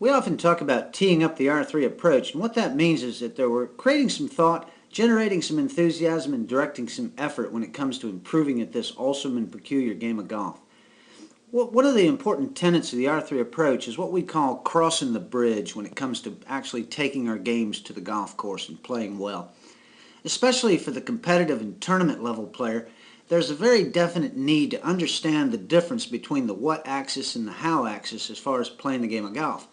We often talk about teeing up the R3 approach, and what that means is that we're creating some thought, generating some enthusiasm, and directing some effort when it comes to improving at this awesome and peculiar game of golf. One of the important tenets of the R3 approach is what we call crossing the bridge when it comes to actually taking our games to the golf course and playing well. Especially for the competitive and tournament level player, there's a very definite need to understand the difference between the what axis and the how axis as far as playing the game of golf.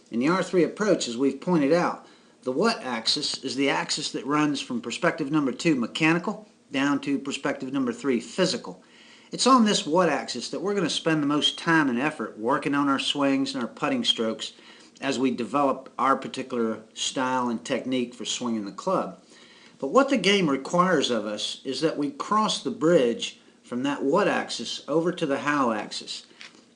In the R3 approach, as we've pointed out, the what axis is the axis that runs from perspective number 2, mechanical, down to perspective number 3, physical. It's on this what axis that we're going to spend the most time and effort working on our swings and our putting strokes as we develop our particular style and technique for swinging the club. But what the game requires of us is that we cross the bridge from that what axis over to the how axis.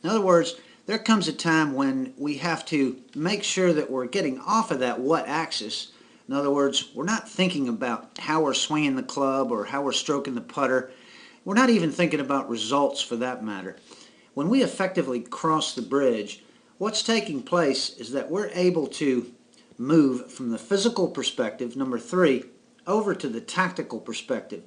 In other words, there comes a time when we have to make sure that we're getting off of that what axis. In other words, we're not thinking about how we're swinging the club or how we're stroking the putter. We're not even thinking about results for that matter. When we effectively cross the bridge, what's taking place is that we're able to move from the physical perspective, number 3, over to the tactical perspective,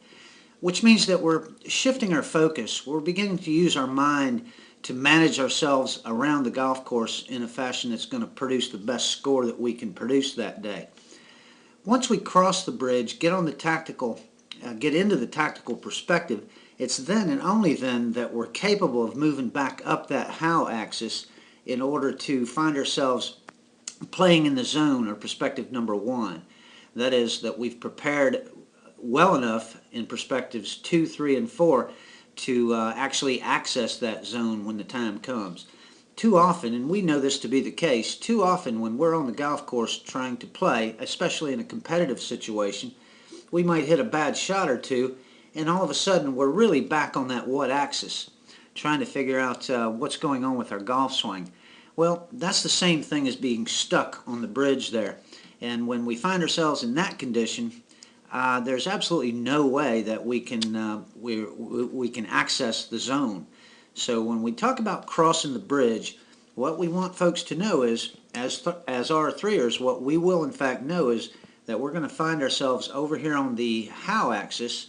which means that we're shifting our focus. We're beginning to use our mind to manage ourselves around the golf course in a fashion that's going to produce the best score that we can produce that day. Once we cross the bridge, get into the tactical perspective, it's then and only then that we're capable of moving back up that how axis in order to find ourselves playing in the zone or perspective number 1. That is, that we've prepared well enough in perspectives 2, 3, and 4 to actually access that zone when the time comes. Too often, and we know this to be the case, too often when we're on the golf course trying to play, especially in a competitive situation, we might hit a bad shot or two, and all of a sudden we're really back on that what axis, trying to figure out what's going on with our golf swing. Well, that's the same thing as being stuck on the bridge there. And when we find ourselves in that condition, there's absolutely no way that we can access the zone. So when we talk about crossing the bridge, what we want folks to know is, as R3ers, what we will in fact know is that we're going to find ourselves over here on the how axis,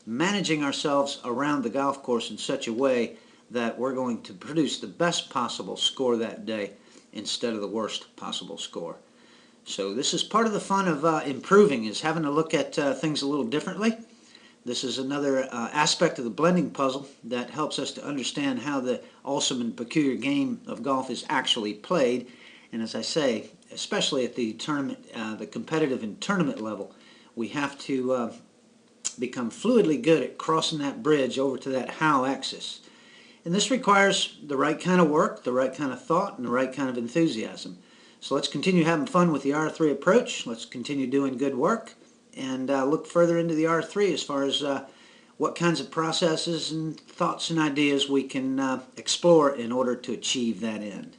managing ourselves around the golf course in such a way that we're going to produce the best possible score that day instead of the worst possible score. So this is part of the fun of improving, is having to look at things a little differently. This is another aspect of the blending puzzle that helps us to understand how the awesome and peculiar game of golf is actually played. And as I say, especially at the tournament, the competitive and tournament level, we have to become fluidly good at crossing that bridge over to that how axis. And this requires the right kind of work, the right kind of thought, and the right kind of enthusiasm. So let's continue having fun with the R3 approach. Let's continue doing good work and look further into the R3 as far as what kinds of processes and thoughts and ideas we can explore in order to achieve that end.